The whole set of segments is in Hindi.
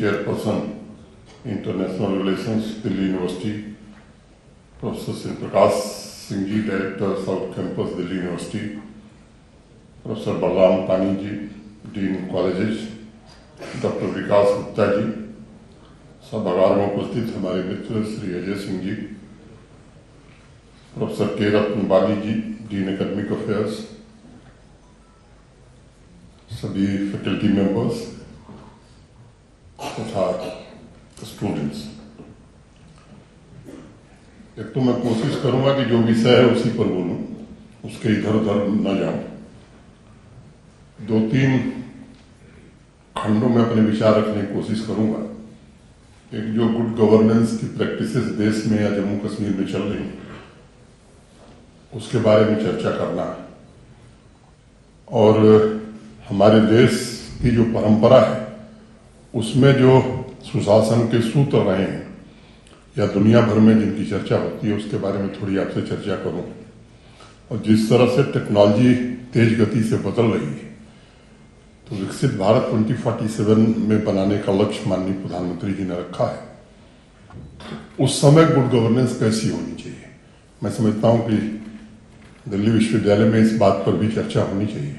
Chairperson international relations Delhi university, professor Shri Prakash Singh ji director south campus Delhi university, professor Balram Pani ji dean colleges, doctor Vikas Gupta ji, सभागार में उपस्थित हमारे मित्र Shri Ajay Singh ji, professor K Ratna Bali ji dean academic affairs, सभी फैकल्टी मेंबर्स तथा स्टूडेंट्स। एक तो मैं कोशिश करूंगा कि जो विषय है उसी पर बोलूं, उसके इधर उधर न जाऊं। 2-3 खंडों में अपने विचार रखने की कोशिश करूंगा। एक जो गुड गवर्नेंस की प्रैक्टिसेस देश में या जम्मू कश्मीर में चल रही हैं उसके बारे में चर्चा करना है, और हमारे देश की जो परंपरा है उसमें जो सुशासन के सूत्र रहे हैं या दुनिया भर में जिनकी चर्चा होती है उसके बारे में थोड़ी आपसे चर्चा करूं। और जिस तरह से टेक्नोलॉजी तेज गति से बदल रही है, तो विकसित भारत 2047 में बनाने का लक्ष्य माननीय प्रधानमंत्री जी ने रखा है। उस समय गुड गवर्नेंस कैसी होनी चाहिए, मैं समझता हूं कि दिल्ली विश्वविद्यालय में इस बात पर भी चर्चा होनी चाहिए,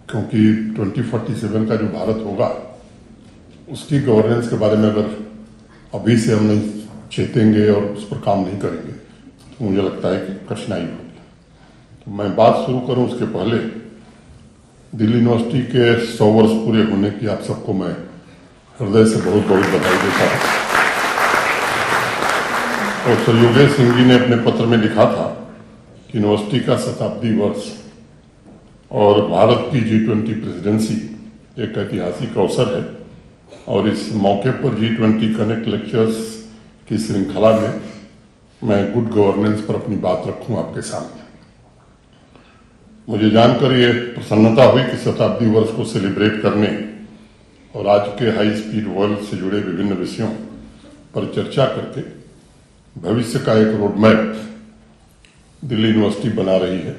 क्योंकि 2047 का जो भारत होगा उसकी गवर्नेंस के बारे में अगर अभी से हम नहीं चेतेंगे और उस पर काम नहीं करेंगे तो मुझे लगता है कि कठिनाई होगी। तो मैं बात शुरू करूं उसके पहले दिल्ली यूनिवर्सिटी के 100 वर्ष पूरे होने की आप सबको मैं हृदय से बहुत बहुत बधाई देता हूं। और सर योगेश सिंह जी ने अपने पत्र में लिखा था कि यूनिवर्सिटी का शताब्दी वर्ष और भारत की G20 प्रेसिडेंसी एक ऐतिहासिक अवसर है, और इस मौके पर G20 कनेक्ट लेक्चर्स की श्रृंखला में मैं गुड गवर्नेंस पर अपनी बात रखूं आपके सामने। मुझे जानकर ये प्रसन्नता हुई कि शताब्दी वर्ष को सेलिब्रेट करने और आज के हाई स्पीड वर्ल्ड से जुड़े विभिन्न विषयों पर चर्चा करके भविष्य का एक रोडमैप दिल्ली यूनिवर्सिटी बना रही है।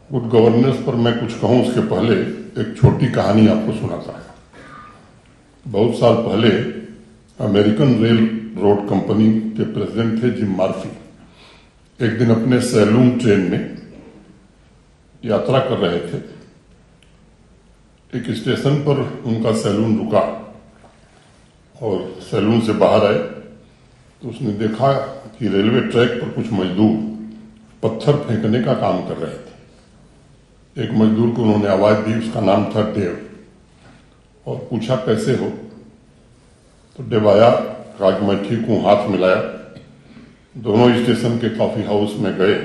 गुड गवर्नेंस पर मैं कुछ कहूं उसके पहले एक छोटी कहानी आपको सुनाता हूं। बहुत साल पहले अमेरिकन रेल रोड कंपनी के प्रेसिडेंट थे जिम मर्फी। एक दिन अपने सैलून ट्रेन में यात्रा कर रहे थे। एक स्टेशन पर उनका सैलून रुका और सैलून से बाहर आए तो उसने देखा कि रेलवे ट्रैक पर कुछ मजदूर पत्थर फेंकने का काम कर रहे थे। एक मजदूर को उन्होंने आवाज दी, उसका नाम था देव, और पूछा कैसे हो। तो देव आया, कहा कि मैं ठीक हूं, हाथ मिलाया। दोनों स्टेशन के कॉफी हाउस में गए।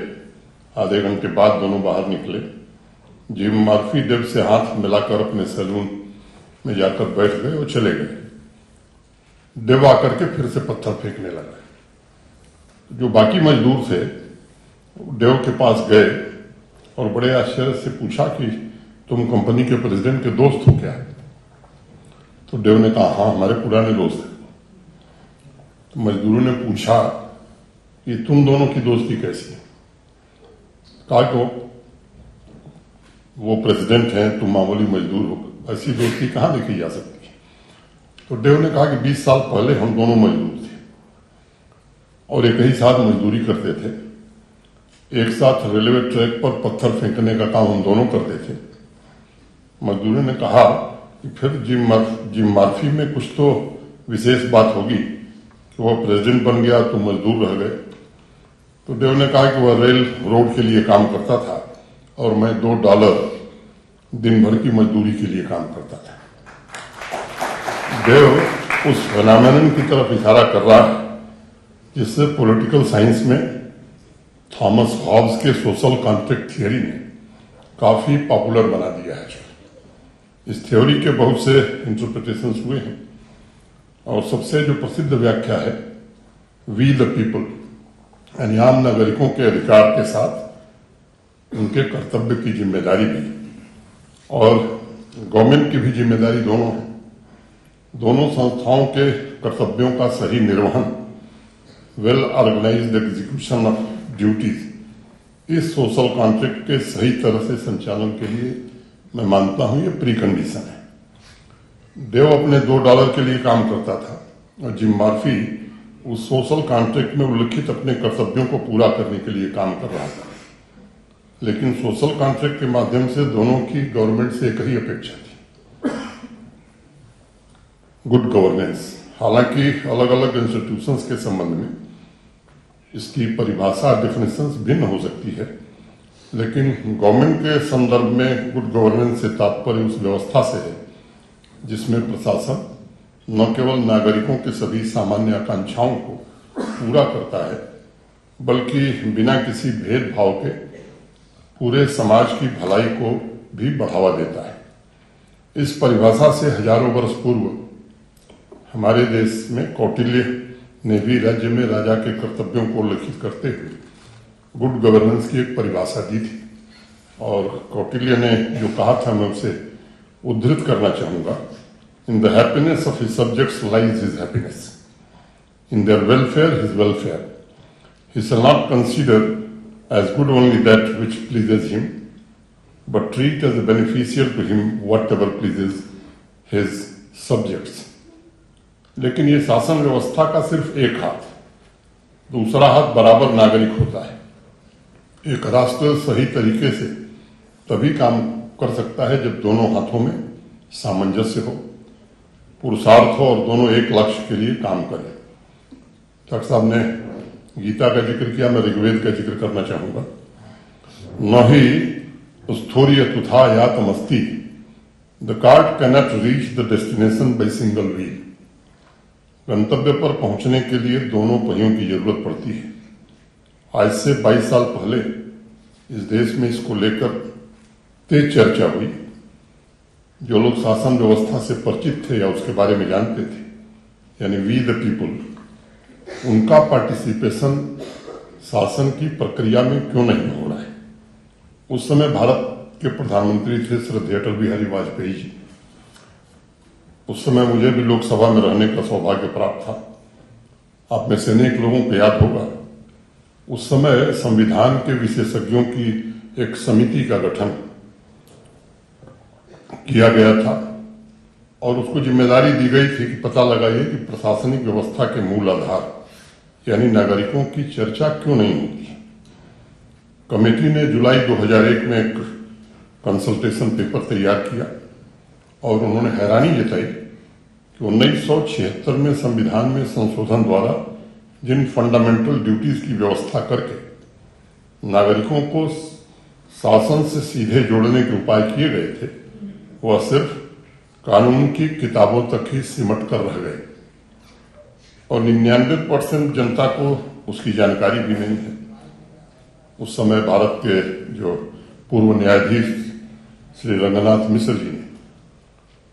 आधे घंटे बाद दोनों बाहर निकले। जिम मर्फी देव से हाथ मिलाकर अपने सैलून में जाकर बैठ गए और चले गए। देव आकर के फिर से पत्थर फेंकने लगा। जो बाकी मजदूर थे देव के पास गए और बड़े आश्चर्य से पूछा कि तुम कंपनी के प्रेसिडेंट के दोस्त हो क्या? तो देव ने कहा हाँ, हमारे पुराने दोस्त हैं। तो मजदूरों ने पूछा कि तुम दोनों की दोस्ती कैसी है? कहा कि वो प्रेसिडेंट हैं, तुम मामूली मजदूर हो, ऐसी दोस्ती कहां देखी जा सकती है? तो देव ने कहा कि 20 साल पहले हम दोनों मजदूर थे और एक ही साथ मजदूरी करते थे। एक साथ रेलवे ट्रैक पर पत्थर फेंकने का काम हम दोनों करते थे। मजदूरों ने कहा कि फिर जिम मर्फी में कुछ तो विशेष बात होगी कि वो प्रेसिडेंट बन गया, तुम मजदूर रह गए। तो देव ने कहा कि वह रेल रोड के लिए काम करता था और मैं $2 दिन भर की मजदूरी के लिए काम करता था। देव उस फेनोमेनन की तरफ इशारा कर रहा है जिससे पॉलिटिकल साइंस में थॉमस हॉब्स के सोशल कॉन्ट्रैक्ट थियोरी ने काफी पॉपुलर बना दिया है। इस थ्योरी के बहुत से इंटरप्रिटेशंस हुए हैं और सबसे जो प्रसिद्ध व्याख्या है वी द पीपल, यानी आम नागरिकों के अधिकार के साथ उनके कर्तव्य की जिम्मेदारी भी और गवर्नमेंट की भी जिम्मेदारी दोनों है। दोनों संस्थाओं के कर्तव्यों का सही निर्वहन, well organised execution of duties, इस सोशल कॉन्ट्रैक्ट के सही तरह से संचालन के लिए मैं मानता हूं ये प्री कंडीशन है। देव अपने $2 के लिए काम करता था और जिम मर्फी उस सोशल कॉन्ट्रैक्ट में उल्लिखित अपने कर्तव्यों को पूरा करने के लिए काम कर रहा था। लेकिन सोशल कॉन्ट्रैक्ट के माध्यम से दोनों की गवर्नमेंट से एक ही अपेक्षा थी, गुड गवर्नेंस। हालांकि अलग अलग इंस्टीट्यूशंस के संबंध में इसकी परिभाषा डेफिनेशंस भिन्न हो सकती है, लेकिन गवर्नमेंट के संदर्भ में गुड गवर्नेंस से तात्पर्य उस व्यवस्था से है जिसमें प्रशासन न केवल नागरिकों के सभी सामान्य आकांक्षाओं को पूरा करता है, बल्कि बिना किसी भेदभाव के पूरे समाज की भलाई को भी बढ़ावा देता है। इस परिभाषा से हजारों वर्ष पूर्व हमारे देश में कौटिल्य ने भी राज्य में राजा के कर्तव्यों को उल्लेखित करते हुए गुड गवर्नेंस की एक परिभाषा दी थी। और कौटिल्य ने जो कहा था मैं उसे उद्धृत करना चाहूंगा। In the happiness of his subjects lies his happiness, in their welfare his welfare, he shall not consider as good only that which pleases him, but treat as a beneficial to him whatever pleases his subjects. लेकिन ये शासन व्यवस्था का सिर्फ एक हाथ, दूसरा हाथ बराबर नागरिक होता है। एक राष्ट्र सही तरीके से तभी काम कर सकता है जब दोनों हाथों में सामंजस्य हो, पुरुषार्थ हो और दोनों एक लक्ष्य के लिए काम करें। डॉक्टर साहब ने गीता का जिक्र किया, मैं ऋग्वेद का जिक्र करना चाहूंगा। न ही स्थूर्य तुथा या तमस्ती, the cart cannot reach the destination by single wheel. गंतव्य पर पहुंचने के लिए दोनों पहियों की जरूरत पड़ती है। आज से 22 साल पहले इस देश में इसको लेकर तेज चर्चा हुई। जो लोग शासन व्यवस्था से परिचित थे या उसके बारे में जानते थे, यानी वी द पीपुल, उनका पार्टिसिपेशन शासन की प्रक्रिया में क्यों नहीं हो रहा है। उस समय भारत के प्रधानमंत्री थे श्रद्धेय अटल बिहारी वाजपेयी जी। उस समय मुझे भी लोकसभा में रहने का सौभाग्य प्राप्त था। आप में से अनेक लोगों को याद होगा, उस समय संविधान के विशेषज्ञों की एक समिति का गठन किया गया था और उसको जिम्मेदारी दी गई थी कि पता लगाइए कि प्रशासनिक व्यवस्था के मूल आधार यानी नागरिकों की चर्चा क्यों नहीं होती। कमेटी ने जुलाई 2001 में एक कंसल्टेशन पेपर तैयार किया और उन्होंने हैरानी जताई कि 1976 में संविधान में संशोधन द्वारा जिन फंडामेंटल ड्यूटीज की व्यवस्था करके नागरिकों को शासन से सीधे जोड़ने के उपाय किए गए थे, वह सिर्फ कानून की किताबों तक ही सिमट कर रह गए और 99% जनता को उसकी जानकारी भी नहीं है। उस समय भारत के जो पूर्व न्यायाधीश श्री रंगनाथ मिश्र जी ने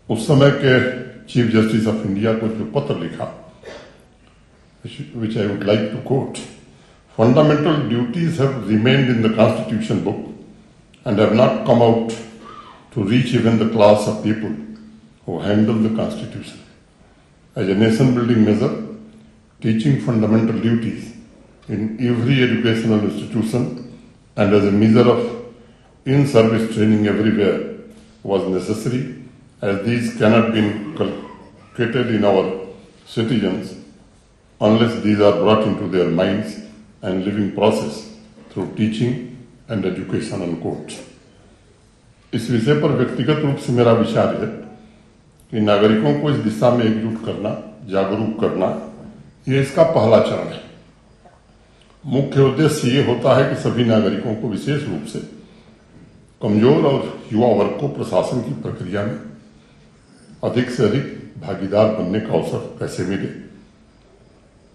उस समय के चीफ जस्टिस ऑफ इंडिया को जो पत्र लिखा, which I would like to quote, fundamental duties have remained in the Constitution book and have not come out to reach even the class of people who handle the Constitution. As a nation-building measure, teaching fundamental duties in every educational institution and as a measure of in-service training everywhere was necessary, as these cannot be inculcated in our citizens unless these are brought into their minds and living process through teaching and education, unquote. इस विषय पर व्यक्तिगत रूप से मेरा विचार है कि नागरिकों को इस दिशा में एकजुट करना, जागरूक करना, ये इसका पहला चरण है। मुख्य उद्देश्य ये होता है कि सभी नागरिकों को विशेष रूप से कमजोर और युवा वर्ग को प्रशासन की प्रक्रिया में अधिक से अधिक भागीदार बनने का अवसर कैसे मिले।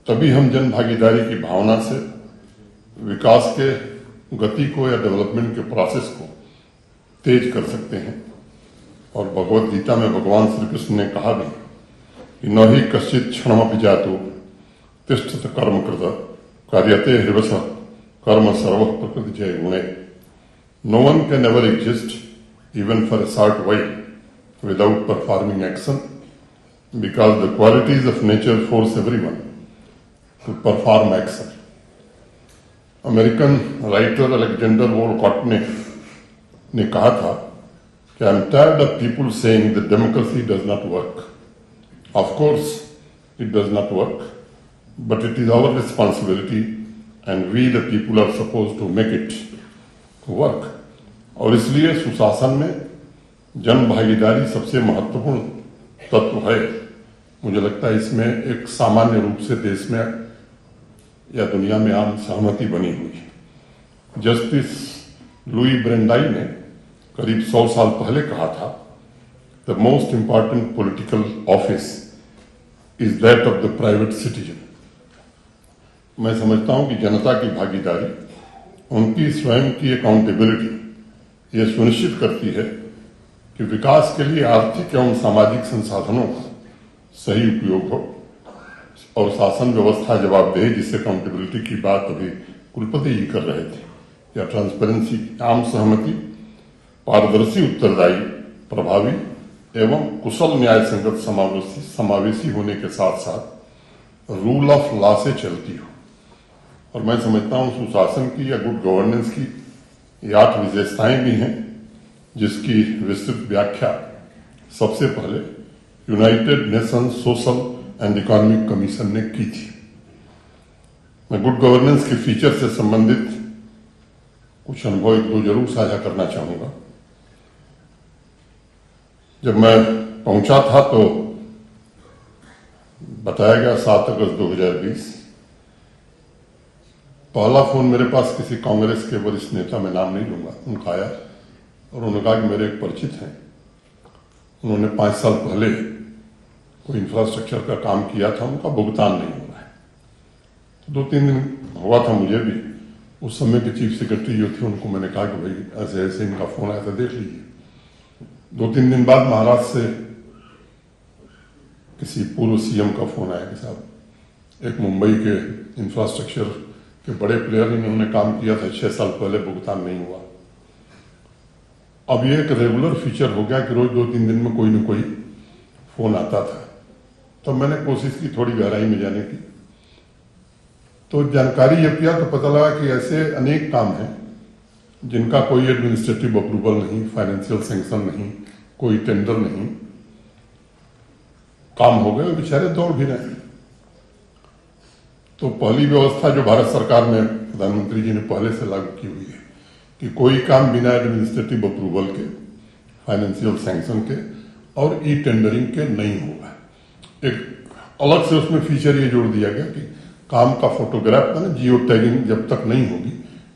तभी हम जन भागीदारी की भावना से विकास के गति को या डेवलपमेंट के प्रोसेस को तेज कर सकते हैं। और भगवत गीता में भगवान श्री कृष्ण ने कहा भी कि न ही कश्चित क्षणमपि जातो तिष्ठत कर्म कृत कार्यते हृवस कर्म सर्व प्रकृति जय गुणे। No one can ever exist, even for a short while, without performing action, because the qualities of nature force everyone to perform action. American writer Alexander Walcott ने कहा था I'm tired of people saying that democracy does not work. Of course, it does not work, but it is our responsibility and we the people are supposed to make it work. और इसलिए सुशासन में जन भागीदारी सबसे महत्वपूर्ण तत्व है। मुझे लगता है इसमें एक सामान्य रूप से देश में या दुनिया में आम सहमति बनी हुई है। जस्टिस लुई ब्रेंडाई ने करीब 100 साल पहले कहा था, the most important political office is that of the private citizen. मैं समझता हूं कि जनता की भागीदारी, उनकी स्वयं की अकाउंटेबिलिटी ये सुनिश्चित करती है कि विकास के लिए आर्थिक एवं सामाजिक संसाधनों का सही उपयोग हो और शासन व्यवस्था जवाबदेही, जिससे अकाउंटेबिलिटी की बात अभी कुलपति जी कर रहे थे, या ट्रांसपेरेंसी, आम सहमति, पारदर्शी, उत्तरदायी, प्रभावी एवं कुशल न्याय संगत समावेशी होने के साथ साथ रूल ऑफ लॉ से चलती हो। और मैं समझता हूं सुशासन की या गुड गवर्नेंस की ये 8 विशेषताएं भी हैं, जिसकी विस्तृत व्याख्या सबसे पहले United Nations social and economic commission ने की थी। मैं गुड गवर्नेंस के फीचर से संबंधित कुछ अनुभव 1-2 जरूर साझा करना चाहूंगा। जब मैं पहुंचा था तो बताया गया 7 अगस्त 2020। पहला फोन मेरे पास किसी कांग्रेस के वरिष्ठ नेता, में नाम नहीं लूंगा, उनका आया और उन्होंने कहा कि मेरे एक परिचित हैं, उन्होंने 5 साल पहले कोई इंफ्रास्ट्रक्चर का काम किया था, उनका भुगतान नहीं हो रहा है। तो 2-3 दिन हुआ था मुझे भी। उस समय के चीफ सेक्रेटरी जो थे उनको मैंने कहा कि भाई ऐसे ऐसे इनका फोन आया था, देख लीजिए। 2-3 दिन बाद महाराष्ट्र से किसी पूर्व सीएम का फोन आया कि साहब एक मुंबई के इंफ्रास्ट्रक्चर के बड़े प्लेयर, इन्होंने काम किया था 6 साल पहले, भुगतान नहीं हुआ। अब ये एक रेगुलर फीचर हो गया कि रोज 2-3 दिन में कोई न कोई फोन आता था। तो मैंने कोशिश की थोड़ी गहराई में जाने की, तो जानकारी जब किया तो पता लगा कि ऐसे अनेक काम हैं जिनका कोई एडमिनिस्ट्रेटिव अप्रूवल नहीं, फाइनेंशियल सैंक्शन नहीं, कोई टेंडर नहीं, काम हो गए, बेचारे दौड़ भी रहे। तो पहली व्यवस्था जो भारत सरकार ने, प्रधानमंत्री जी ने पहले से लागू की हुई है कि कोई काम बिना एडमिनिस्ट्रेटिव अप्रूवल के, फाइनेंशियल सैंक्शन के और ई टेंडरिंग के नहीं होगा। एक अलग से उसमें फीचर ये जोड़ दिया गया कि काम का फोटोग्राफ का ना, जियो टैगिंग जब तक नहीं होगी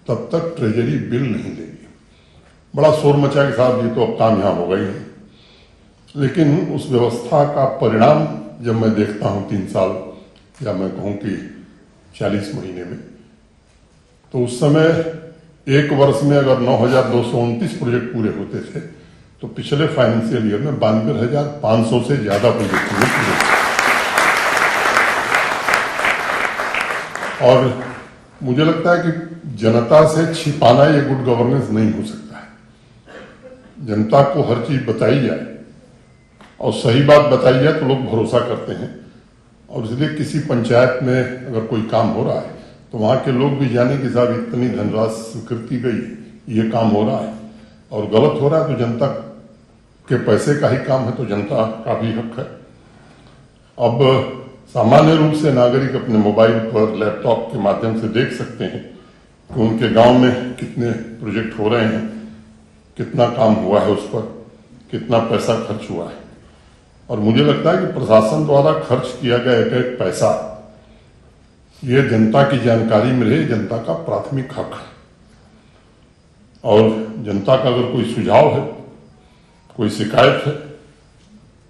तब तक ट्रेजरी बिल नहीं देगी। बड़ा शोर मचा कि साहब ये तो अब काम यहां होगा ही नहीं। लेकिन उस व्यवस्था का परिणाम जब मैं देखता हूं 3 साल या मैं कहूं कि 40 महीने में, तो उस समय एक वर्ष में अगर 9,229 प्रोजेक्ट पूरे होते थे, तो पिछले फाइनेंशियल ईयर में 92,500 से ज्यादा प्रोजेक्ट पूरे। और मुझे लगता है कि जनता से छिपाना ये गुड गवर्नेंस नहीं हो सकता है। जनता को हर चीज बताई जाए और सही बात बताई जाए तो लोग भरोसा करते हैं। और इसलिए किसी पंचायत में अगर कोई काम हो रहा है तो वहां के लोग भी जाने कि साहब इतनी धनराशि स्वीकृति गई, ये काम हो रहा है, और गलत हो रहा है तो जनता के पैसे का ही काम है, तो जनता का भी हक है। अब सामान्य रूप से नागरिक अपने मोबाइल पर, लैपटॉप के माध्यम से देख सकते हैं कि उनके गांव में कितने प्रोजेक्ट हो रहे हैं, कितना काम हुआ है उस पर, कितना पैसा खर्च हुआ है। और मुझे लगता है कि प्रशासन द्वारा खर्च किया गया एक पैसा ये जनता की जानकारी में रहे, जनता का प्राथमिक हक है। और जनता का अगर कोई सुझाव है, कोई शिकायत है,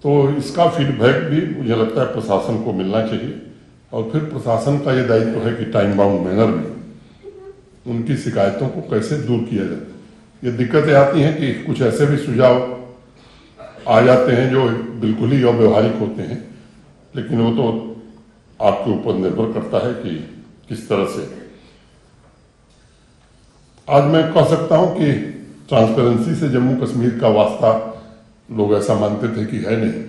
तो इसका फीडबैक भी मुझे लगता है प्रशासन को मिलना चाहिए। और फिर प्रशासन का यह दायित्व है कि टाइम बाउंड मैनर में उनकी शिकायतों को कैसे दूर किया जाए। ये दिक्कतें आती हैं कि कुछ ऐसे भी सुझाव आ जाते हैं जो बिल्कुल ही अव्यवहारिक होते हैं, लेकिन वो तो आपके ऊपर निर्भर करता है कि किस तरह से। आज मैं कह सकता हूं कि ट्रांसपेरेंसी से जम्मू कश्मीर का वास्ता लोग ऐसा मानते थे कि है नहीं।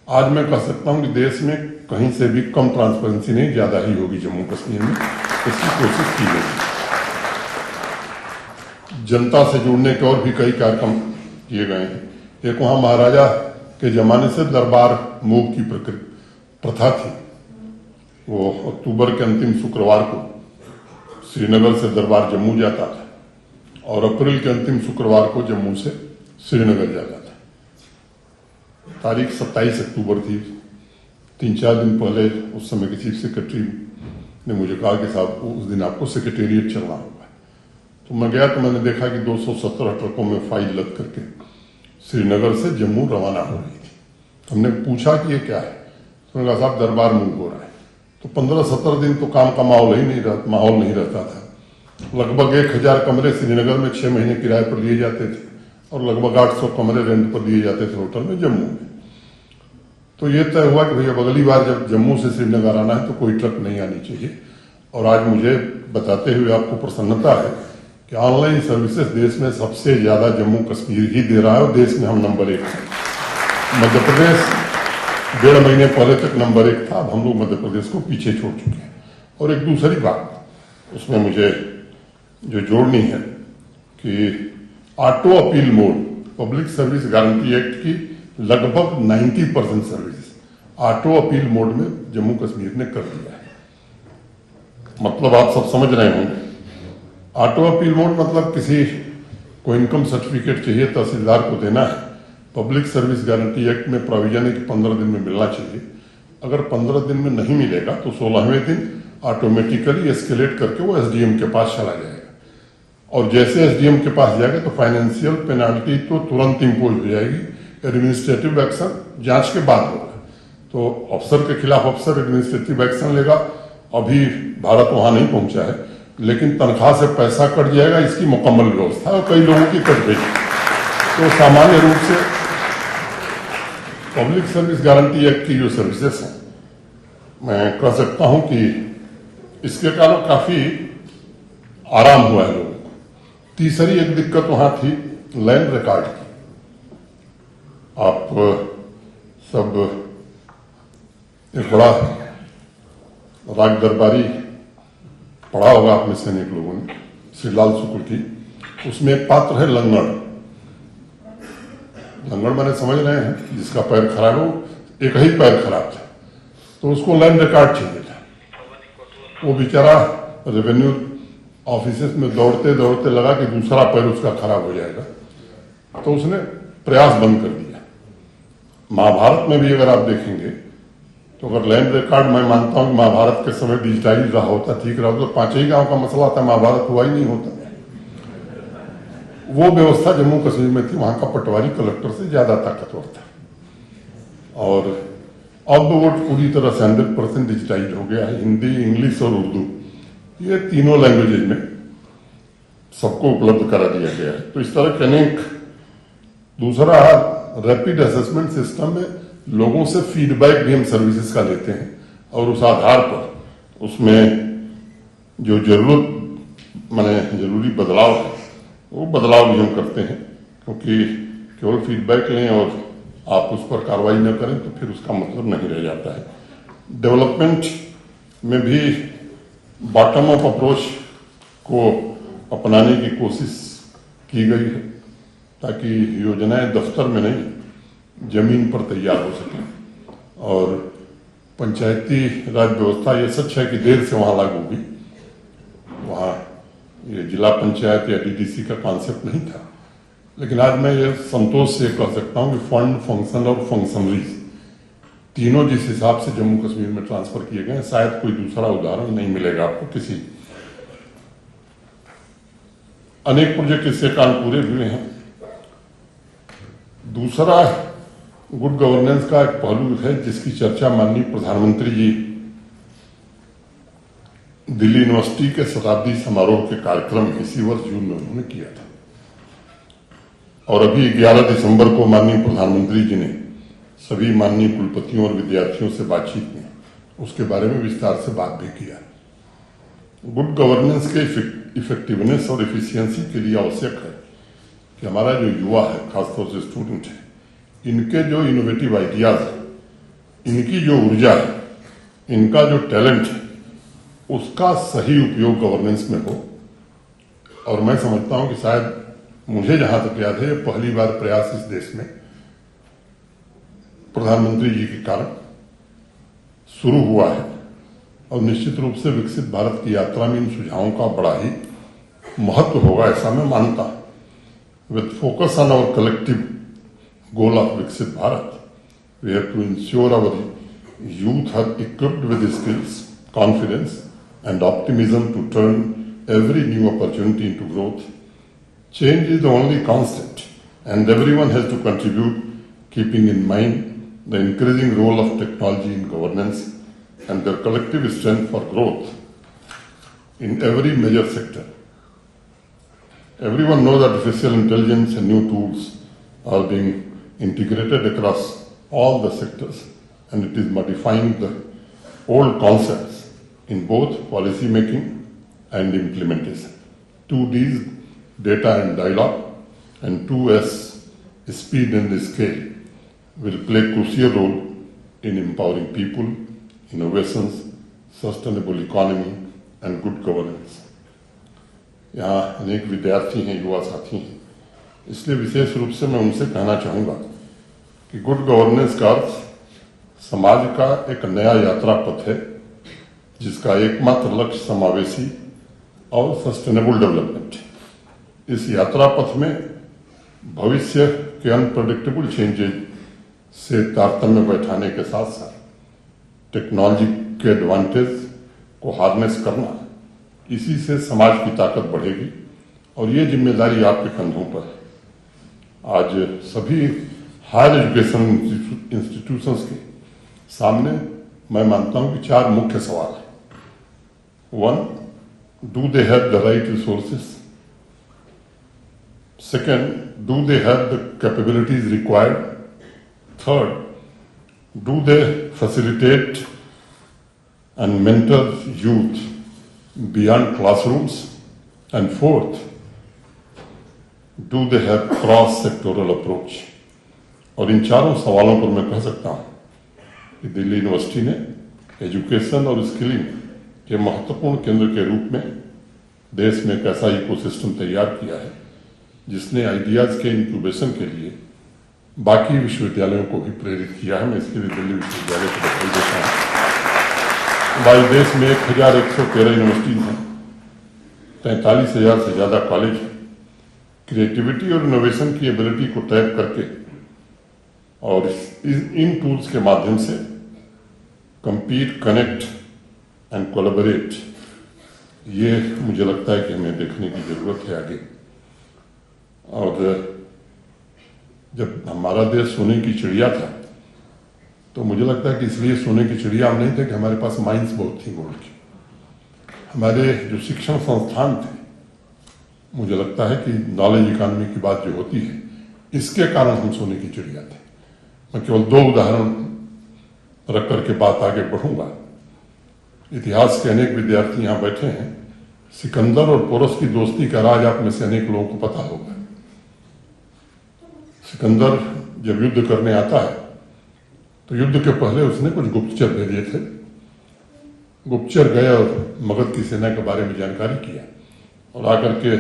आज मैं कह सकता हूं कि देश में कहीं से भी कम ट्रांसपेरेंसी नहीं, ज्यादा ही होगी जम्मू कश्मीर में। इसकी कोशिश की गई। जनता से जुड़ने के और भी कई कार्यक्रम किए गए हैं। एक वहां महाराजा के जमाने से दरबार मूव की प्रथा थी। वो अक्टूबर के अंतिम शुक्रवार को श्रीनगर से दरबार जम्मू जाता था और अप्रैल के अंतिम शुक्रवार को जम्मू से श्रीनगर जाता था। तारीख 27 अक्टूबर थी। 3-4 दिन पहले उस समय के चीफ सेक्रेटरी ने मुझे कहा कि साहब उस दिन आपको सेक्रेटेरिएट चलना होगा। तो मैं गया तो मैंने देखा कि 217 ट्रकों में फाइल लद करके श्रीनगर से जम्मू रवाना हो रही थी। हमने पूछा कि ये क्या है, तो उन्होंने कहा साहब दरबार मूव हो रहा है। तो 15-17 दिन तो काम का माहौल नहीं रहता था। लगभग 1000 कमरे श्रीनगर में 6 महीने किराए पर लिए जाते थे और लगभग 800 कमरे रेंट पर दिए जाते थे होटल में जम्मू में। तो ये तय हुआ कि भैया अगली बार जब जम्मू से श्रीनगर आना है तो कोई ट्रक नहीं आनी चाहिए। और आज मुझे बताते हुए आपको प्रसन्नता है कि ऑनलाइन सर्विसेज देश में सबसे ज्यादा जम्मू कश्मीर ही दे रहा है और देश में हम नंबर 1 हैं। मध्य प्रदेश 1.5 महीने पहले तक नंबर 1 था, अब हम लोग मध्य प्रदेश को पीछे छोड़ चुके हैं। और एक दूसरी बात उसमें मुझे जो जोड़नी है कि auto appeal mode public service guarantee act की लगभग 90% सर्विस ऑटो अपील मोड में जम्मू कश्मीर ने कर दिया है। मतलब आप सब समझ रहे होंगे, ऑटो अपील मोड मतलब किसी को इनकम सर्टिफिकेट चाहिए तहसीलदार को देना है। पब्लिक सर्विस गारंटी एक्ट में प्रोविजन है कि 15 दिन में मिलना चाहिए। अगर 15 दिन में नहीं मिलेगा तो 16वें दिन ऑटोमेटिकली एस्केलेट करके वो एसडीएम के पास चला जाएगा और जैसे एसडीएम के पास जाएगा तो फाइनेंशियल पेनाल्टी तो तुरंत इंपोज हो जाएगी। एडमिनिस्ट्रेटिव एक्शन जांच के बाद होगा। तो अफसर के खिलाफ अफसर एडमिनिस्ट्रेटिव एक्शन लेगा। अभी भारत वहां नहीं पहुंचा है, लेकिन तनख्वाह से पैसा कट जाएगा, इसकी मुकम्मल व्यवस्था है और कई लोगों की कट गई। तो सामान्य रूप से पब्लिक सर्विस गारंटी एक्ट की जो सर्विसेज हैं, मैं कह सकता हूं कि इसके कारण काफी आराम हुआ है लोगों को। तीसरी एक दिक्कत वहां थी लैंड रिकॉर्ड की। आप सब एक बड़ा राग दरबारी पढ़ा होगा आप में से अनेक लोगों ने, श्री लाल शुक्ल की। उसमें एक पात्र है लंगड़। लंगड़ मैंने समझ रहे हैं जिसका पैर खराब हो, एक ही पैर खराब था तो उसको लैंड रिकॉर्ड चाहिए था। वो बेचारा रेवेन्यू ऑफिसेस में दौड़ते दौड़ते लगा कि दूसरा पैर उसका खराब हो जाएगा, तो उसने प्रयास बंद कर दिया। महाभारत में भी अगर आप देखेंगे तो अगर लैंड रिकॉर्ड, मैं मानता हूं कि महाभारत के समय डिजिटाइज रहा होता, ठीक रहा होता, तो 5 ही गांव का मसला था, महाभारत हुआ ही नहीं होता। वो व्यवस्था जम्मू कश्मीर में थी। वहां का पटवारी कलेक्टर से ज्यादा ताकतवर था और अब वो पूरी तरह से 100% डिजिटाइज हो गया है। हिंदी, इंग्लिश और उर्दू, ये तीनों लैंग्वेजेज में सबको उपलब्ध करा दिया गया है। तो इस तरह के अनेक। दूसरा, रैपिड असेसमेंट सिस्टम में लोगों से फीडबैक भी हम सर्विसेज का लेते हैं और उस आधार पर उसमें जो जरूरी बदलाव है वो बदलाव भी हम करते हैं, क्योंकि केवल फीडबैक लें और आप उस पर कार्रवाई न करें तो फिर उसका मतलब नहीं रह जाता है। डेवलपमेंट में भी बॉटम अप अप्रोच को अपनाने की कोशिश की गई है ताकि योजनाएं दफ्तर में नहीं जमीन पर तैयार हो सके। और पंचायती राज व्यवस्था, ये सच है कि देर से वहां लागू हुई। वहां ये जिला पंचायत या डीडीसी का कॉन्सेप्ट नहीं था, लेकिन आज मैं ये संतोष से कह सकता हूं कि फंड, फंक्शन और फंक्शनरीज तीनों जिस हिसाब से जम्मू कश्मीर में ट्रांसफर किए गए, शायद कोई दूसरा उदाहरण नहीं मिलेगा आपको किसी। अनेक प्रोजेक्ट इससे काम पूरे हुए हैं। दूसरा, गुड गवर्नेंस का एक पहलू है जिसकी चर्चा माननीय प्रधानमंत्री जी दिल्ली यूनिवर्सिटी के शताब्दी समारोह के कार्यक्रम में इसी वर्ष जून में उन्होंने किया था। और अभी 11 दिसंबर को माननीय प्रधानमंत्री जी ने सभी माननीय कुलपतियों और विद्यार्थियों से बातचीत में उसके बारे में विस्तार से बात भी किया। गुड गवर्नेंस के इफेक्टिवनेस और एफिशिएंसी के लिए आवश्यक है कि हमारा जो युवा है, खासतौर से स्टूडेंट है, इनके जो इनोवेटिव आइडियाज है, इनकी जो ऊर्जा है, इनका जो टैलेंट है, उसका सही उपयोग गवर्नेंस में हो। और मैं समझता हूं कि शायद मुझे जहां तक याद है, ये पहली बार प्रयास इस देश में प्रधानमंत्री जी के कारण शुरू हुआ है और निश्चित रूप से विकसित भारत की यात्रा में इन सुझावों का बड़ा ही महत्व होगा, ऐसा मैं मानता हूं। With focus on our collective goal of Viksit Bharat, we have to ensure our youth are equipped with skills, confidence and optimism to turn every new opportunity into growth. Change is the only constant and everyone has to contribute, keeping in mind the increasing role of technology in governance and their collective strength for growth in every major sector. Everyone knows that artificial intelligence and new tools are being integrated across all the sectors, and it is modifying the old concepts in both policy making and implementation. 2Ds, data and dialogue, and 2S, speed and scale, will play a crucial role in empowering people, innovations, sustainable economy, and good governance. यहाँ अनेक विद्यार्थी हैं, युवा साथी हैं, इसलिए विशेष रूप से मैं उनसे कहना चाहूंगा कि गुड गवर्नेंस का अर्थ समाज का एक नया यात्रा पथ है जिसका एकमात्र लक्ष्य समावेशी और सस्टेनेबल डेवलपमेंट है। इस यात्रा पथ में भविष्य के अनप्रेडिक्टेबल चेंजेज से तारतम्य बैठाने के साथ साथ टेक्नोलॉजी के एडवांटेज को हार्नेस करना, इसी से समाज की ताकत बढ़ेगी और ये जिम्मेदारी आपके कंधों पर है। आज सभी हायर एजुकेशन इंस्टीट्यूशंस के सामने मैं मानता हूं कि 4 मुख्य सवाल हैं। 1, do they have the right resources? Second, do they have the capabilities required? Third, do they facilitate and mentor youth beyond classrooms? And fourth, do they have cross-sectoral approach? और इन चारों सवालों पर मैं कह सकता हूं कि दिल्ली यूनिवर्सिटी ने एजुकेशन और स्किलिंग के महत्वपूर्ण केंद्र के रूप में देश में एक ऐसा इकोसिस्टम तैयार किया है जिसने आइडियाज के इंक्यूबेशन के लिए बाकी विश्वविद्यालयों को भी प्रेरित किया है। मैं इसके लिए दिल्ली विश्वविद्यालय को बधाई देता हूं। हमारे देश में 1113 यूनिवर्सिटीज हैं, 43,000 से ज्यादा कॉलेज हैं। क्रिएटिविटी और इनोवेशन की एबिलिटी को टैप करके और इन टूल्स के माध्यम से compete, connect and collaborate, ये मुझे लगता है कि हमें देखने की जरूरत है आगे। और जब हमारा देश सोने की चिड़िया था तो मुझे लगता है कि इसलिए सोने की चिड़िया हम नहीं थे कि हमारे पास माइंस बहुत थी गोल्ड की। हमारे जो शिक्षण संस्थान थे, मुझे लगता है कि नॉलेज इकोनॉमी की बात जो होती है, इसके कारण हम सोने की चिड़िया थे। मैं केवल 2 उदाहरण रख करके बात आगे बढ़ूंगा। इतिहास के अनेक विद्यार्थी यहां बैठे हैं। सिकंदर और पोरस की दोस्ती का राज आप में से अनेक लोगों को पता होगा। सिकंदर जब युद्ध करने आता है तो युद्ध के पहले उसने कुछ गुप्तचर भेजे थे। गुप्तचर गए और मगध की सेना के बारे में जानकारी किया और आकर के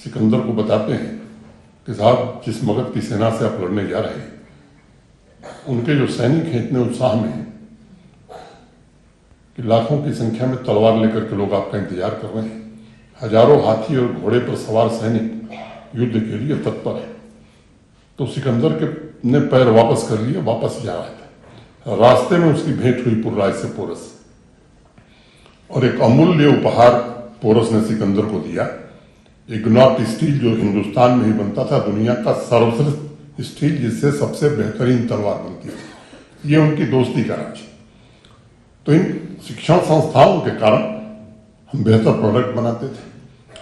सिकंदर को बताते हैं कि साहब, जिस मगध की सेना से आप लड़ने जा रहे हैं, उनके जो सैनिक हैं इतने उत्साह में हैं कि लाखों की संख्या में तलवार लेकर के लोग आपका इंतजार कर रहे हैं। हजारों हाथी और घोड़े पर सवार सैनिक युद्ध के लिए तत्पर है। तो सिकंदर के ने पैर वापस कर लिए, वापस जा रहा था। रास्ते में उसकी भेंट हुई पुर्राय से पोरस, और एक अमूल्य उपहार पोरस ने सिकंदर को दिया। इग्नॉट स्टील, जो हिंदुस्तान में ही बनता था, दुनिया का सर्वश्रेष्ठ स्टील, जिससे सबसे बेहतरीन तलवार बनती थी। ये उनकी दोस्ती का राज। तो इन शिक्षण संस्थाओं के कारण हम बेहतर प्रोडक्ट बनाते थे।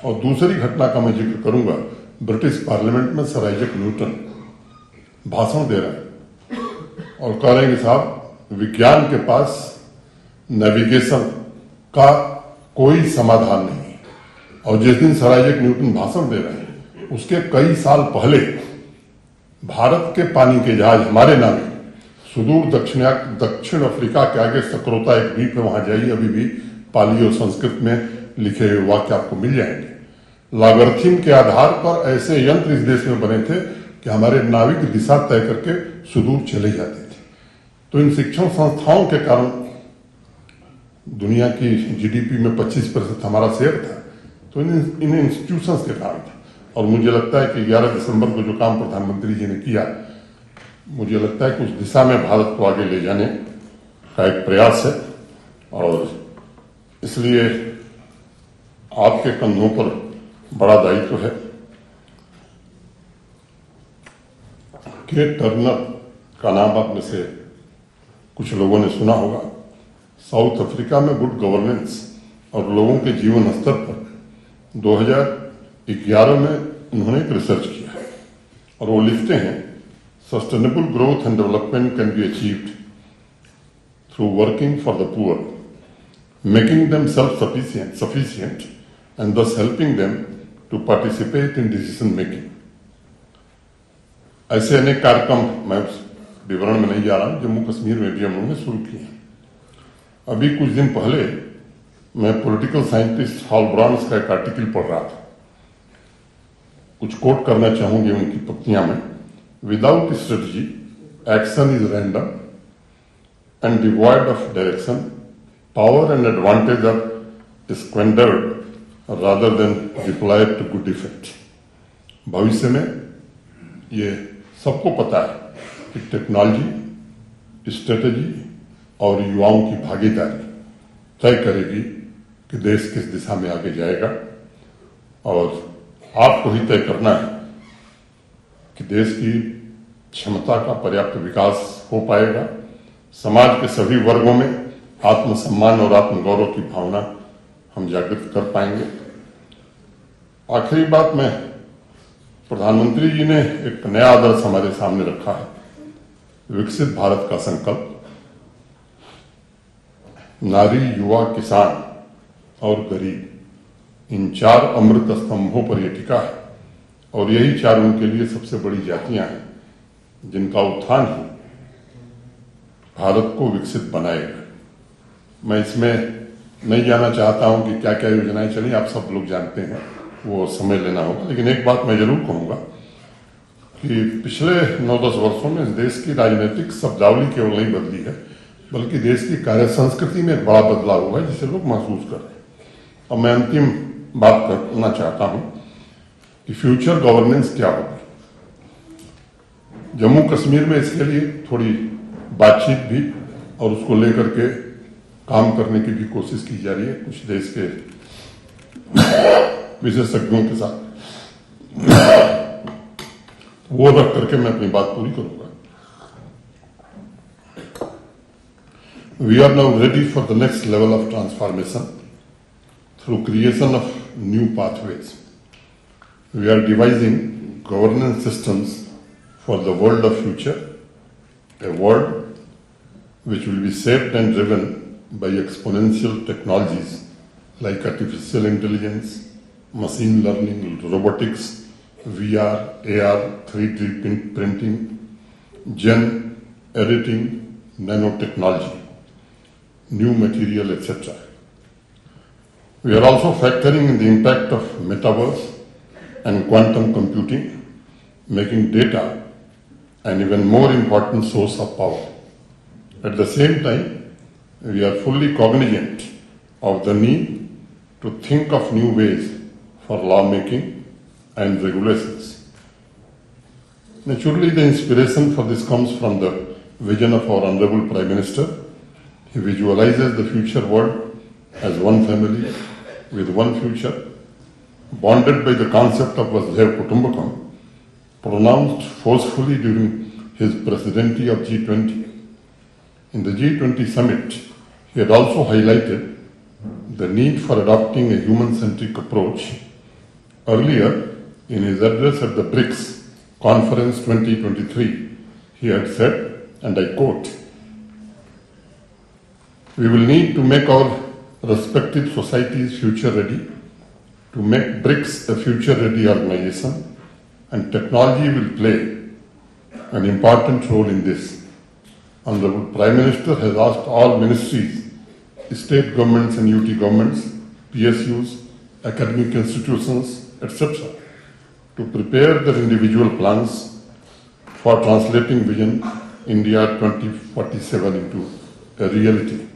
और दूसरी घटना का मैं जिक्र करूंगा। ब्रिटिश पार्लियामेंट में सर आइजैक न्यूटन भाषण दे रहे हैं और कह रहे हैं कि साहब, विज्ञान के पास नेविगेशन का कोई समाधान नहीं है। और जिस दिन सर आइजैक न्यूटन भाषण दे रहे हैं, उसके कई साल पहले भारत के पानी के जहाज, हमारे नाविक, सुदूर दक्षिण अफ्रीका के आगे सक्रोता एक द्वीप है, वहां जाइए, अभी भी पाली और संस्कृत में लिखे हुए वाक्य आपको मिल जाएंगे। लागर्थिन के आधार पर ऐसे यंत्र इस देश में बने थे कि हमारे नाविक दिशा तय करके सुदूर चले जाते थे। तो इन शिक्षण संस्थाओं के कारण दुनिया की जीडीपी में 25% हमारा शेयर था, तो इन इंस्टीट्यूशंस के कारण था। और मुझे लगता है कि 11 दिसंबर को जो काम प्रधानमंत्री जी ने किया, मुझे लगता है कि उस दिशा में भारत को आगे ले जाने का एक प्रयास है। और इसलिए आपके कंधों पर बड़ा दायित्व है कि टर्नर का नाम आप में से कुछ लोगों ने सुना होगा। साउथ अफ्रीका में गुड गवर्नेंस और लोगों के जीवन स्तर पर 2011 में उन्होंने एक रिसर्च किया और वो लिखते हैं, sustainable growth and development can be achieved through working for the poor, making them self sufficient and thus helping them to participate in decision making. ऐसे अनेक कार्यक्रम मैं विवरण में नहीं जा रहा हूं, जम्मू कश्मीर में भी हम लोगों ने शुरू किए। अभी कुछ दिन पहले मैं पॉलिटिकल साइंटिस्ट हॉल ब्रॉन्स का एक आर्टिकल पढ़ रहा था, कुछ कोट करना चाहूंगी उनकी पंक्तियां में। Without strategy action is random and devoid of direction, power and advantage are squandered rather than deployed to good effect. भविष्य में ये सबको पता है कि टेक्नोलॉजी, स्ट्रेटेजी और युवाओं की भागीदारी तय करेगी कि देश किस दिशा में आगे जाएगा। और आपको ही तय करना है कि देश की क्षमता का पर्याप्त विकास हो पाएगा, समाज के सभी वर्गों में आत्मसम्मान और आत्मगौरव की भावना हम जागृत कर पाएंगे। आखिरी बात में, प्रधानमंत्री जी ने एक नया आदर्श हमारे सामने रखा है, विकसित भारत का संकल्प। नारी, युवा, किसान और गरीब, इन 4 अमृत स्तंभों पर यह टिका है और यही 4 उनके लिए सबसे बड़ी जातियां हैं जिनका उत्थान ही भारत को विकसित बनाएगा। मैं इसमें नहीं जाना चाहता हूं कि क्या क्या योजनाएं चली, आप सब लोग जानते हैं, वो समय लेना होगा। लेकिन एक बात मैं जरूर कहूंगा कि पिछले 9-10 वर्षों में इस देश की राजनीतिक शब्दावली केवल नहीं बदली है, बल्कि देश की कार्य संस्कृति में एक बड़ा बदलाव हुआ है जिसे लोग महसूस कर रहे हैं। अब मैं अंतिम बात करना चाहता हूं कि फ्यूचर गवर्नेंस क्या होगी। जम्मू कश्मीर में इसके लिए थोड़ी बातचीत भी और उसको लेकर के काम करने की भी कोशिश की जा रही है कुछ देश के विशेषज्ञों के साथ। वो रख करके मैं अपनी बात पूरी करूंगा। We are now ready for the next level of transformation through creation of new pathways. We are devising governance systems for the world of future, a world which will be shaped and driven by exponential technologies like artificial intelligence, machine learning, robotics, VR, AR, 3D printing, gen editing, nanotechnology, new material, etc. We are also factoring in the impact of metaverse and quantum computing, making data an even more important source of power. At the same time, we are fully cognizant of the need to think of new ways for lawmaking and regulations. Naturally, the inspiration for this comes from the vision of our Honorable Prime Minister. He visualizes the future world as one family with one future, bonded by the concept of Vasudhaiva Kutumbakam, pronounced forcefully during his presidency of G20. In the G20 summit, he had also highlighted the need for adopting a human-centric approach. Earlier, in his address at the BRICS Conference 2023, he had said, and I quote, "We will need to make our respective societies future-ready, to make BRICS a future-ready organization, and technology will play an important role in this." Honorable Prime Minister has asked all ministries, state governments and UT governments, PSUs, academic institutions, etc., to prepare their individual plans for translating vision India 2047 into a reality.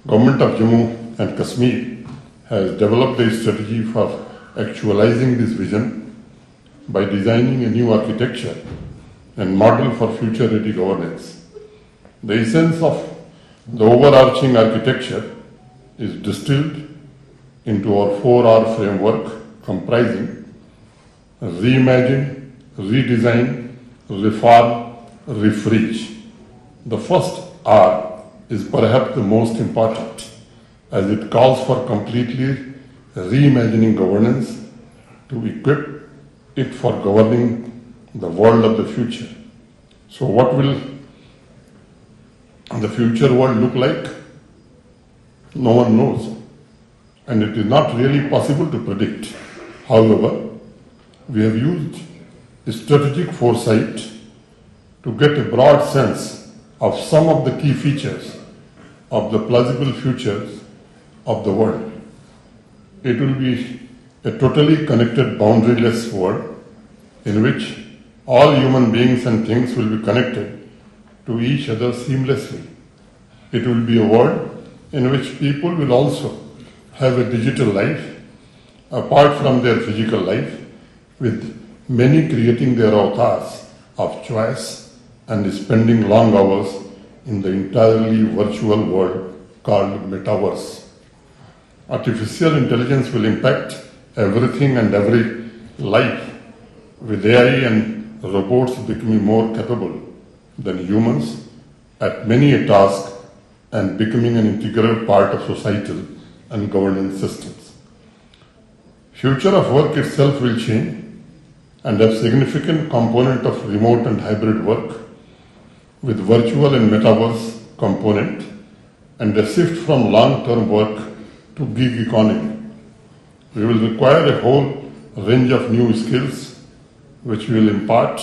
Government of Jammu and Kashmir has developed a strategy for actualizing this vision by designing a new architecture and model for future-ready governance. The essence of the overarching architecture is distilled into our 4R framework comprising reimagine, redesign, reform, refresh. The first R is perhaps the most important, as it calls for completely reimagining governance to equip it for governing the world of the future. So what will the future world look like? No one knows, and it is not really possible to predict. However, we have used strategic foresight to get a broad sense of some of the key features of the plausible futures of the world. It will be a totally connected, boundaryless world in which all human beings and things will be connected to each other seamlessly. It will be a world in which people will also have a digital life apart from their physical life, with many creating their avatars of choice and spending long hours in the entirely virtual world called metaverse. Artificial intelligence will impact everything and every life, with AI and robots becoming more capable than humans at many a task and becoming an integral part of societal and governance systems. Future of work itself will change and a significant component of remote and hybrid work with virtual and metaverse component and a shift from long-term work to gig economy. We will require a whole range of new skills which we will impart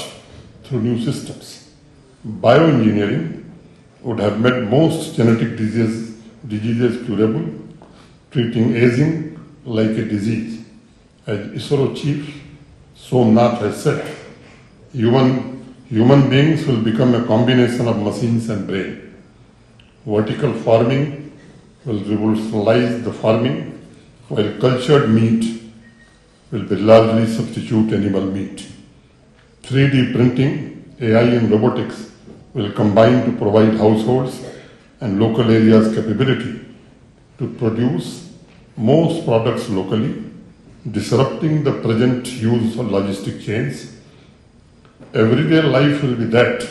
through new systems. Bioengineering would have made most genetic diseases curable, treating aging like a disease. As ISRO chief Somnath has said, human beings will become a combination of machines and brain. Vertical farming will revolutionize the farming, while cultured meat will be largely substitute animal meat. 3D printing, AI and robotics will combine to provide households and local areas capability to produce most products locally, disrupting the present use of logistic chains. Everyday life will be that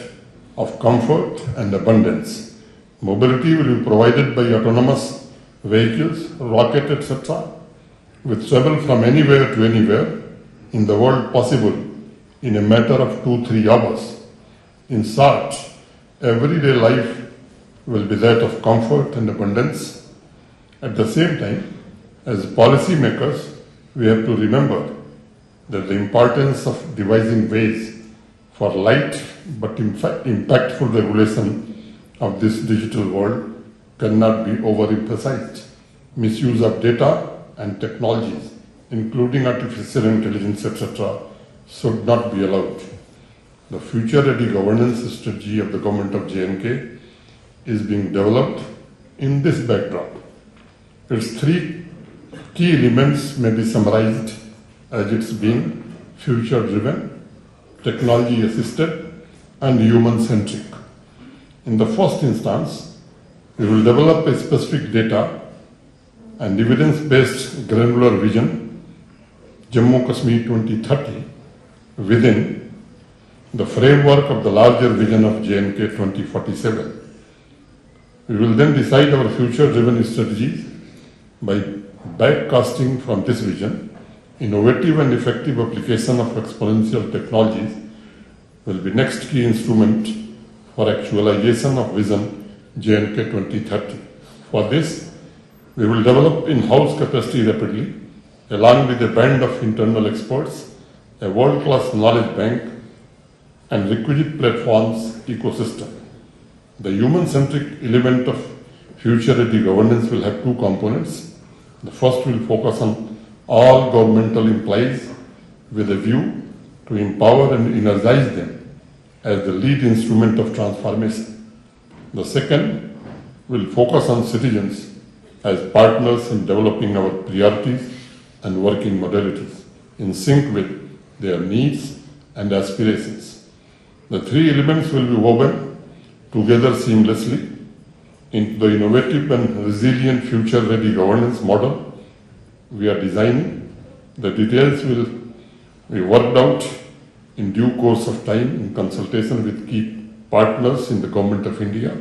of comfort and abundance. Mobility will be provided by autonomous vehicles, rocket, etc., with travel from anywhere to anywhere in the world possible in a matter of 2-3 hours. In short, everyday life will be that of comfort and abundance. At the same time, as policymakers, we have to remember that the importance of devising ways for light but impactful regulation of this digital world cannot be overemphasized. Misuse of data and technologies, including artificial intelligence, etc., should not be allowed. The future-ready governance strategy of the government of J&K is being developed in this backdrop. Its 3 key elements may be summarized as it's being future-driven, technology-assisted, and human-centric. In the first instance, we will develop a specific data and evidence-based granular vision, Jammu Kashmir 2030, within the framework of the larger vision of J&K 2047. We will then decide our future-driven strategies by backcasting from this vision. Innovative and effective application of exponential technologies will be next key instrument for actualization of vision J&K 2030. For this, we will develop in-house capacity rapidly, along with a band of internal experts, a world-class knowledge bank, and requisite platforms ecosystem. The human-centric element of future-ready governance will have 2 components. The first will focus on all governmental employees with a view to empower and energize them as the lead instrument of transformation. The second will focus on citizens as partners in developing our priorities and working modalities in sync with their needs and aspirations. The three elements will be woven together seamlessly into the innovative and resilient future-ready governance model we are designing. The details will be worked out in due course of time in consultation with key partners in the Government of India.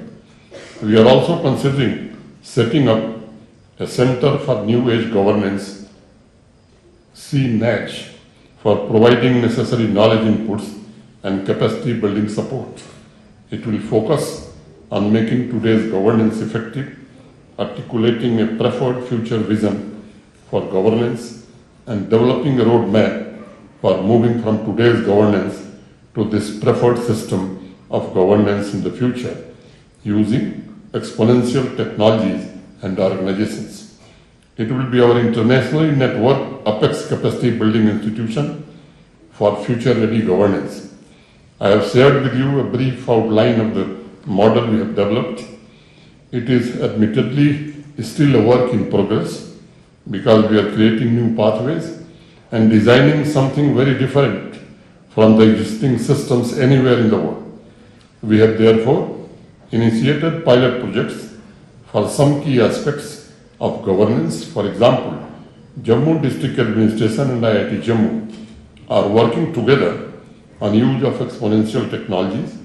We are also considering setting up a Center for New Age Governance, CNAG, for providing necessary knowledge inputs and capacity building support. It will focus on making today's governance effective, articulating a preferred future vision for governance, and developing a roadmap for moving from today's governance to this preferred system of governance in the future, using exponential technologies and organizations. It will be our internationally networked apex capacity building institution for future-ready governance. I have shared with you a brief outline of the model we have developed. It is admittedly still a work in progress because we are creating new pathways and designing something very different from the existing systems anywhere in the world. We have therefore initiated pilot projects for some key aspects of governance. For example, Jammu District Administration and IIT Jammu are working together on use of exponential technologies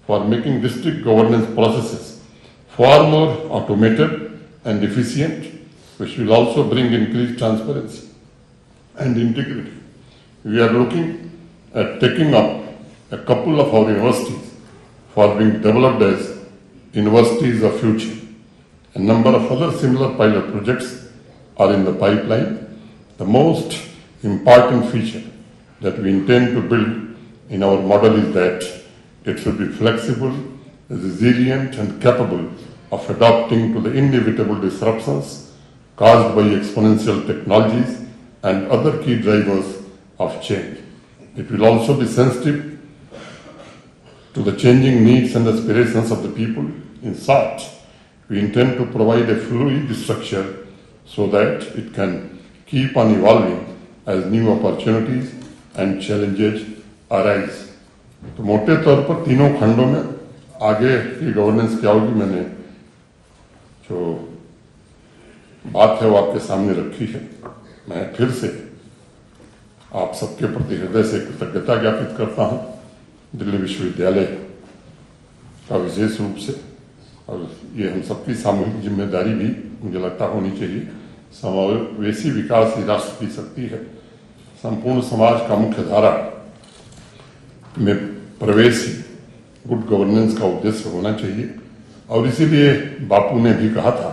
for making district governance processes far more automated and efficient, which will also bring increased transparency and integrity. We are looking at taking up a couple of our universities for being developed as universities of future. A number of other similar pilot projects are in the pipeline. The most important feature that we intend to build in our model is that it should be flexible, resilient, and capable of adapting to the inevitable disruptions caused by exponential technologies and other key drivers of change. It will also be sensitive to the changing needs and aspirations of the people. In short, we intend to provide a fluid structure so that it can keep on evolving as new opportunities and challenges arise. तो मोटे तौर पर तीनों खंडों में आगे की गवर्नेंस क्या होगी, मैंने जो बात है वो आपके सामने रखी है। मैं फिर से आप सबके प्रति हृदय से कृतज्ञता ज्ञापित करता हूं। दिल्ली विश्वविद्यालय का विशेष रूप से, और ये हम सबकी सामूहिक जिम्मेदारी भी मुझे लगता होनी चाहिए। समावेशी विकास ही राष्ट्र की शक्ति है। संपूर्ण समाज का मुख्य धारा में प्रवेश ही गुड गवर्नेंस का उद्देश्य होना चाहिए। और इसीलिए बापू ने भी कहा था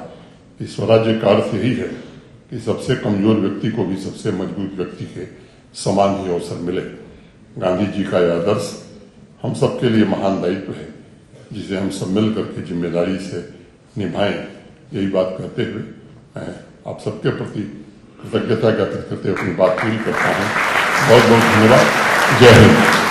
कि स्वराज्य का अर्थ यही है कि सबसे कमजोर व्यक्ति को भी सबसे मजबूत व्यक्ति के समान ही अवसर मिले। गांधी जी का यह आदर्श हम सबके लिए महान दायित्व है, जिसे हम सब मिलकर के जिम्मेदारी से निभाएं। यही बात कहते हुए मैं आप सबके प्रति कृतज्ञता ज्ञापित करते हुए अपनी बात पूरी करता हूं। बहुत बहुत धन्यवाद। जय हिंद।